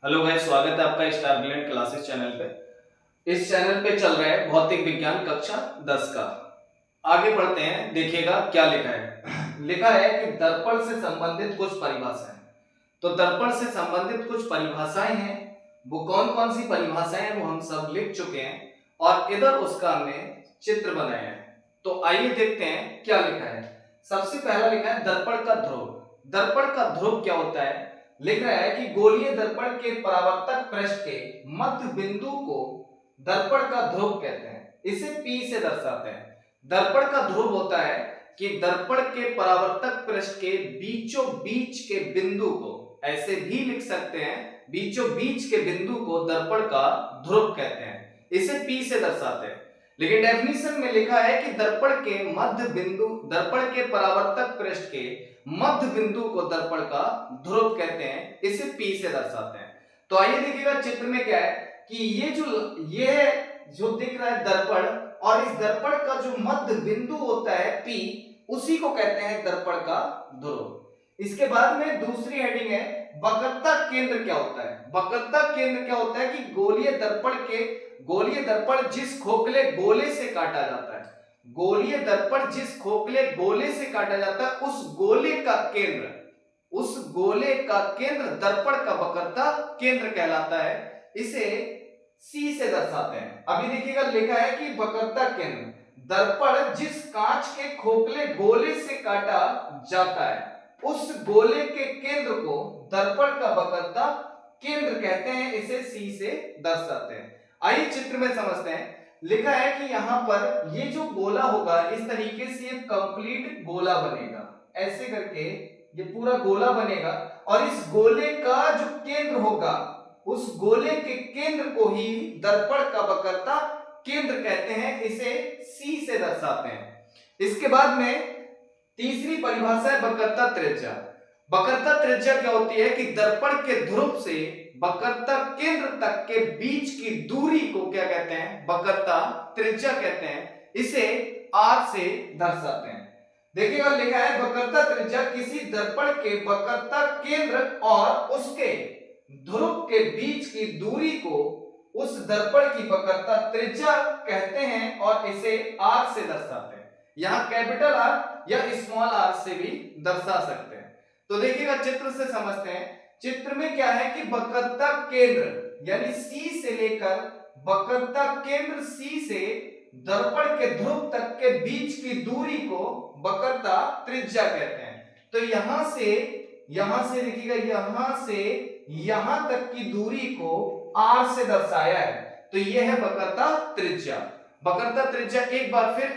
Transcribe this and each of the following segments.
Hello guys, स्वागत है आपका स्टार ब्रिलियंट क्लासेस चैनल पे। इस चैनल पे चल रहा है भौतिक विज्ञान कक्षा 10 का। आगे बढ़ते हैं, देखिएगा क्या लिखा है। लिखा है कि दर्पण से संबंधित कुछ परिभाषाएं। तो दर्पण से संबंधित कुछ परिभाषाएं हैं। वो कौन कौन सी परिभाषाएं हैं वो हम सब लिख चुके हैं और इधर उसका हमने चित्र बनाया है। तो आइए देखते हैं क्या लिखा है। सबसे पहला लिखा है दर्पण का ध्रुव। दर्पण का ध्रुव क्या होता है? लिख रहा है कि गोलीय दर्पण के परावर्तक पृष्ठ के मध्य बिंदु को दर्पण का ध्रुव कहते हैं। इसे P से दर्शाते हैं। दर्पण का ध्रुव होता है कि दर्पण के परावर्तक पृष्ठ के बीचों बीच के बिंदु को, ऐसे भी लिख सकते हैं, बीचों बीच के बिंदु को दर्पण का ध्रुव कहते हैं। इसे P से दर्शाते हैं। लेकिन डेफिनेशन में लिखा है कि दर्पण के मध्य बिंदु, दर्पण के परावर्तक पृष्ठ के मध्य बिंदु को दर्पण का ध्रुव कहते हैं। इसे P से दर्शाते हैं। तो आइए देखिएगा चित्र में क्या है कि ये जो दिख रहा है दर्पण, और इस दर्पण का जो मध्य बिंदु होता है P, उसी को कहते हैं दर्पण का ध्रुव। इसके बाद में दूसरी हेडिंग है वक्रता केंद्र क्या होता है। वक्रता केंद्र क्या होता है कि गोलीय दर्पण जिस खोखले गोले से काटा जाता है, गोलीय दर्पण जिस खोखले गोले से काटा जाता है, उस गोले का केंद्र दर्पण का वक्रता केंद्र कहलाता है। इसे C से दर्शाते हैं। अभी देखिएगा लिखा है कि वक्रता केंद्र, दर्पण जिस कांच के खोखले गोले से काटा जाता है, उस गोले के केंद्र को दर्पण का वक्रता केंद्र कहते हैं। इसे C से दर्शाते हैं। आइए चित्र में समझते हैं। लिखा है कि यहां पर ये जो गोला होगा, इस तरीके से ये कंप्लीट गोला बनेगा, ऐसे करके ये पूरा गोला बनेगा, और इस गोले का जो केंद्र होगा, उस गोले के केंद्र को ही दर्पण का वक्रता केंद्र कहते हैं। इसे C से दर्शाते हैं। इसके बाद में तीसरी परिभाषा है वक्रता त्रिज्या। वक्रता त्रिज्या क्या होती है कि दर्पण के ध्रुव से वक्रता केंद्र तक के बीच की दूरी को क्या कहते हैं? वक्रता त्रिज्या कहते हैं। इसे R से दर्शाते हैं। देखिएगा लिखा है वक्रता त्रिज्या किसी दर्पण के वक्रता केंद्र और उसके ध्रुव के बीच की दूरी को उस दर्पण की वक्रता त्रिज्या कहते हैं और इसे R से दर्शाते हैं। यहां कैपिटल R या स्मॉल r से भी दर्शा सकते हैं। तो देखिएगा चित्र से समझते हैं। चित्र में क्या है कि वक्रता केंद्र यानी C से लेकर वक्रता केंद्र C से दर्पण के ध्रुव तक के बीच की दूरी को वक्रता त्रिज्या कहते हैं। तो यहां से देखिएगा, यहां से यहां तक की दूरी को R से दर्शाया है। तो यह है वक्रता त्रिज्या। वक्रता त्रिज्या एक बार फिर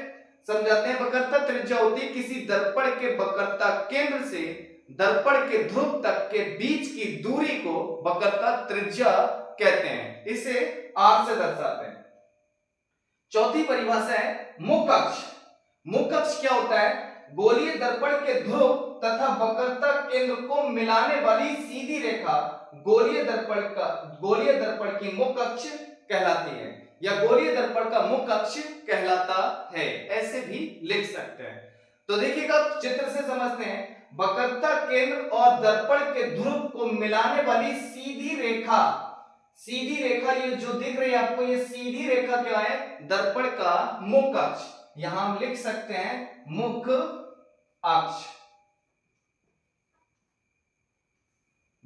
समझाते हैं। वक्रता त्रिज्या होती है किसी दर्पण के वक्रता केंद्र से दर्पण के ध्रुव तक के बीच की दूरी को वक्रता त्रिज्या कहते हैं। इसे R से दर्शाते हैं। चौथी परिभाषा है मुख अक्ष। मुख अक्ष क्या होता है? गोलीय दर्पण के ध्रुव तथा वक्रता केंद्र को मिलाने वाली सीधी रेखा गोलीय दर्पण की मुख अक्ष कहलाती है, या गोलीय दर्पण का मुख अक्ष कहलाता है, ऐसे भी लिख सकते हैं। तो देखिएगा चित्र से समझते हैं। वक्रता केंद्र और दर्पण के ध्रुव को मिलाने वाली सीधी रेखा, ये जो दिख रही है आपको, ये सीधी रेखा क्या है? दर्पण का मुख अक्ष। यहां हम लिख सकते हैं मुख अक्ष।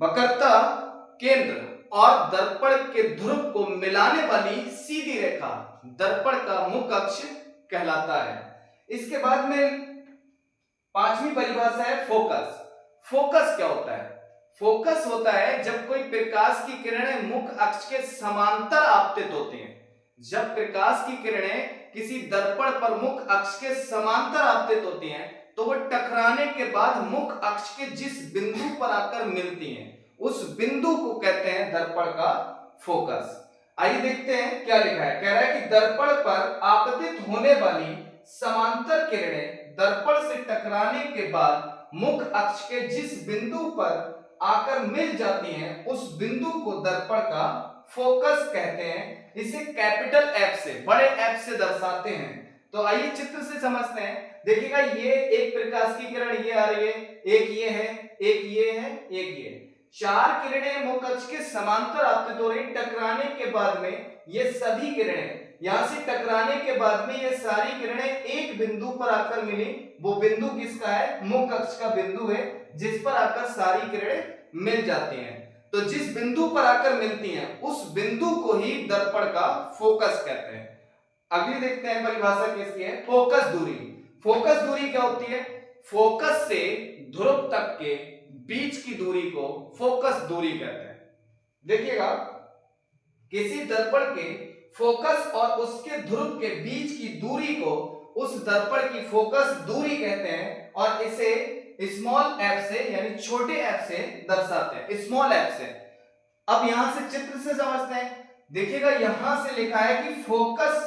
वक्रता केंद्र और दर्पण के ध्रुव को मिलाने वाली सीधी रेखा दर्पण का मुख अक्ष कहलाता है। इसके बाद में पांचवी परिभाषा है फोकस। फोकस क्या होता है? फोकस होता है जब कोई प्रकाश की किरणें मुख अक्ष के समांतर आपतित होती हैं। जब प्रकाश की किरणें किसी दर्पण पर मुख अक्ष के समांतर आपतित होती हैं, तो वह टकराने के बाद मुख अक्ष के जिस बिंदु पर आकर मिलती हैं, उस बिंदु को कहते हैं दर्पण का फोकस। आइए देखते हैं क्या लिखा है। कह रहा है कि दर्पण पर आपतित होने वाली समांतर किरणें दर्पण से टकराने के बाद मुख अक्ष के जिस बिंदु पर आकर मिल जाती हैं, उस बिंदु को दर्पण का फोकस कहते हैं। इसे कैपिटल F से, बड़े F से दर्शाते हैं। तो आइए चित्र से समझते हैं। देखिएगा ये एक प्रकाश की किरण ये आ रही है, एक ये है, एक ये है, एक ये। 4 किरणें मुख्य अक्ष के समांतर आपतित हो रही, टकराने के बाद में ये सभी किरणें यहां से टकराने के बाद में ये सारी किरणें एक बिंदु पर आकर मिली। वो बिंदु किसका है? मुख्य अक्ष का बिंदु है, जिस पर आकर सारी किरणें मिल जाती हैं। तो जिस बिंदु पर आकर मिलती हैं उस बिंदु को ही दर्पण का फोकस कहते हैं। अगली देखते हैं परिभाषा किसकी है? फोकस दूरी। फोकस दूरी क्या होती है? फोकस से ध्रुव तक के बीच की दूरी को फोकस दूरी कहते हैं। देखिएगा, किसी दर्पण के फोकस और उसके ध्रुव के बीच की दूरी को उस दर्पण की फोकस दूरी कहते हैं और इसे स्मॉल एफ से यानी छोटे एफ से दर्शाते हैं, स्मॉल एफ से। अब यहां से चित्र से समझते हैं। देखिएगा, यहां से लिखा है कि फोकस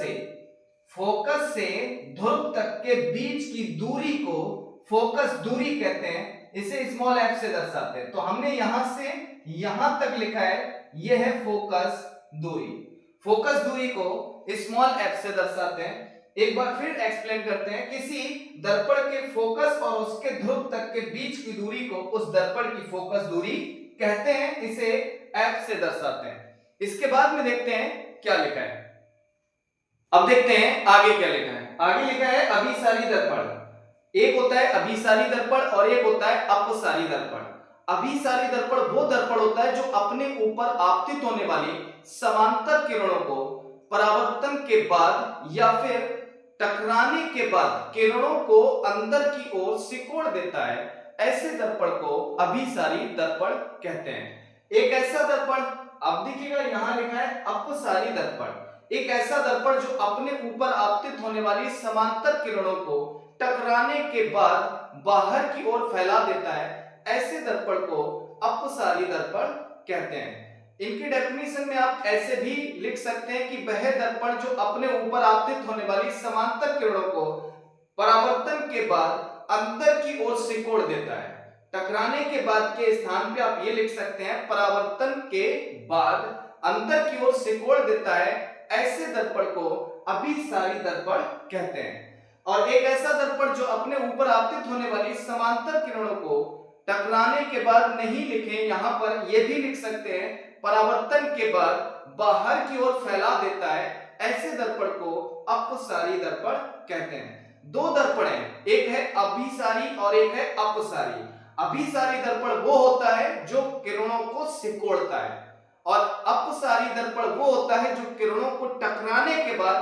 से ध्रुव तक के बीच की दूरी को फोकस दूरी कहते हैं, इसे स्मॉल एफ से दर्शाते हैं। तो हमने यहां से यहां तक लिखा है, यह है फोकस दूरी। फोकस दूरी को स्मॉल एफ से दर्शाते हैं। एक बार फिर एक्सप्लेन करते हैं। किसी दर्पण के फोकस और उसके ध्रुव तक के बीच की दूरी को उस दर्पण की फोकस दूरी कहते हैं, इसे एफ से दर्शाते हैं। इसके बाद में देखते हैं क्या लिखा है। अब देखते हैं आगे क्या लिखा है। आगे लिखा है अभिसारी दर्पण। एक होता है अभिसारी दर्पण और एक होता है अपसारी दर्पण। अभिसारी दर्पण वो दर्पण होता है जो अपने ऊपर आपतित होने वाली समांतर किरणों को परावर्तन के बाद या फिर टकराने के बाद किरणों को अंदर की ओर सिकोड़ देता है। ऐसे दर्पण को अभिसारी दर्पण कहते हैं। एक ऐसा दर्पण, अब देखिएगा यहां लिखा है अपसारी दर्पण। एक ऐसा दर्पण जो अपने ऊपर आपतित होने वाली समांतर किरणों को टकराने के बाद बाहर की ओर फैला देता है, ऐसे दर्पण को अपसारी दर्पण कहते हैं। इनकी डेफिनेशन में आप ऐसे भी लिख सकते हैं कि वह दर्पण जो अपने ऊपर आपतित होने वाली समांतर किरणों को परावर्तन के बाद अंदर की ओर सिकोड़ देता है। टकराने के बाद के स्थान पे आप ये लिख सकते हैं परावर्तन के बाद अंदर की ओर सिकोड़ देता है, ऐसे दर्पण को अभिसारी दर्पण कहते हैं। और एक ऐसा दर्पण जो अपने ऊपर आपतित होने वाली समांतर किरणों को टकराने के बाद नहीं लिखे, यहां पर ये भी लिख सकते हैं परावर्तन के बाद बाहर की ओर फैला देता है, ऐसे दर्पण को अपसारी दर्पण कहते हैं। दो दर्पण हैं, एक है अभिसारी और एक है अपसारी। अभिसारी दर्पण वो होता है जो किरणों को सिकोड़ता है और अपसारी दर्पण वो होता है जो किरणों को टकराने के बाद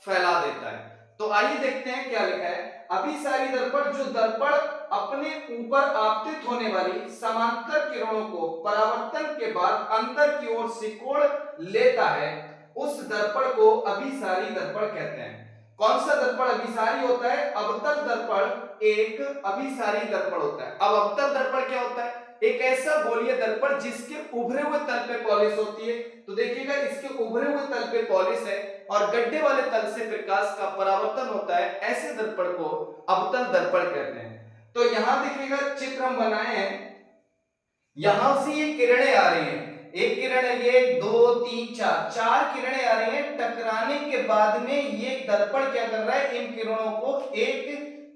फैला देता है। तो आइए देखते हैं क्या लिखा है। अभिसारी दर्पण जो दर्पण अपने ऊपर आपतित होने वाली समांतर किरणों को परावर्तन के बाद अंदर की ओर सिकोड़ लेता है, उस दर्पण को अभिसारी दर्पण कहते हैं। कौन सा दर्पण अभिसारी होता है? अवतल दर्पण एक अभिसारी दर्पण होता है। अब अवतल दर्पण क्या होता है? एक ऐसा गोलीय दर्पण जिसके उभरे हुए तल पे पॉलिश होती है। तो देखिएगा, इसके उभरे हुए तल पे पॉलिश है और गड्ढे वाले तल से प्रकाश का परावर्तन होता है, ऐसे दर्पण को अवतल दर्पण कहते हैं। तो यहां देखिएगा चित्र हम बनाए हैं, यहां से ये किरणें आ रही हैं, एक किरण है, ये 2 3 4 किरणें आ रही हैं। टकराने के बाद में ये दर्पण क्या कर रहा है? इन किरणों को एक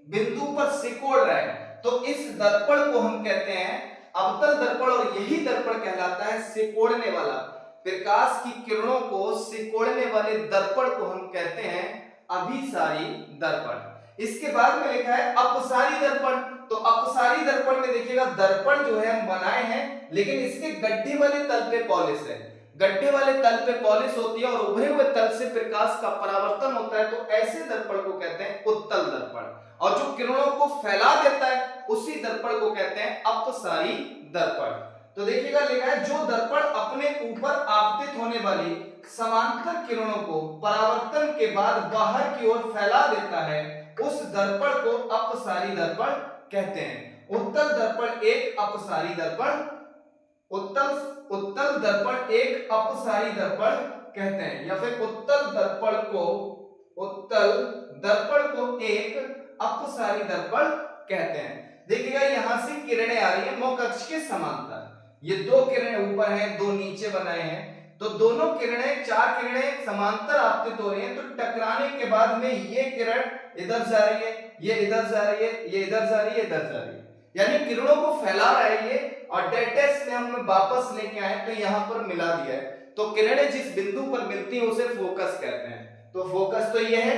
बिंदु पर सिकोड़ रहा है। तो इस दर्पण को हम कहते हैं अवतल दर्पण और यही दर्पण कहलाता है सिकोड़ने वाला। प्रकाश की किरणों को सिकोड़ने वाले दर्पण को हम कहते हैं अभिसारी दर्पण। इसके बाद में लिखा है अपसारी दर्पण। तो अपसारी दर्पण में देखिएगा, दर्पण जो है हम बनाए हैं लेकिन इसके गड्ढे वाले तल पे पॉलिश है। गड्ढे वाले तल पे पॉलिश होती है और उभरे हुए तल से प्रकाश का परावर्तन होता है, तो ऐसे दर्पण को कहते हैं उत्तल दर्पण। और जो किरणों को फैला देता है उसी दर्पण को कहते हैं अपसारी दर्पण। तो देखिएगा लिखा है जो दर्पण अपने ऊपर आपतित होने वाली समांतर किरणों को परावर्तन के बाद बाहर की ओर फैला देता है, उस दर्पण को अपसारी दर्पण कहते हैं। उत्तल दर्पण एक अपसारी दर्पण, उत्तल दर्पण एक अपसारी दर्पण कहते हैं, या फिर उत्तल दर्पण को एक अपसारी दर्पण कहते हैं। देखिएगा यहां से किरणें आ रही हैं मुख्य अक्ष के समांतर। ये दो किरणें ऊपर हैं, दो नीचे बनाए हैं, तो दोनों किरणें, 4 किरणें समांतर आपतित हो रही हैं। तो टकराने के बाद में ये किरण इधर जा रही है, ये इधर जा रही है, ये इधर जा रही है, इधर जा रही है। यानी किरणों को फैला रहा है ये, और डेड टेस्ट में हमने वापस लेके आए तो यहां पर मिला दिया है। तो किरणें जिस बिंदु पर मिलती है उसे फोकस कहते हैं। तो फोकस तो ये है,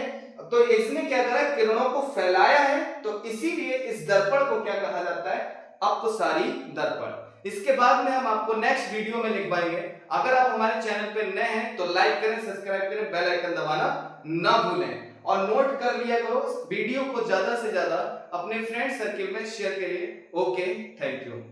तो इसने क्या करा, किरणों को फैलाया है, तो इसीलिए इस दर्पण को क्या कहा जाता है, अपसारी दर्पण। इसके बाद में हम आपको नेक्स्ट वीडियो में लिखवाएंगे। अगर आप हमारे चैनल पे नए हैं तो लाइक करें, सब्सक्राइब करें, बेल आइकन दबाना ना भूलें, और नोट कर लिया करो, वीडियो को ज्यादा से ज्यादा अपने फ्रेंड सर्किल में शेयर करिए। Okay, thank you.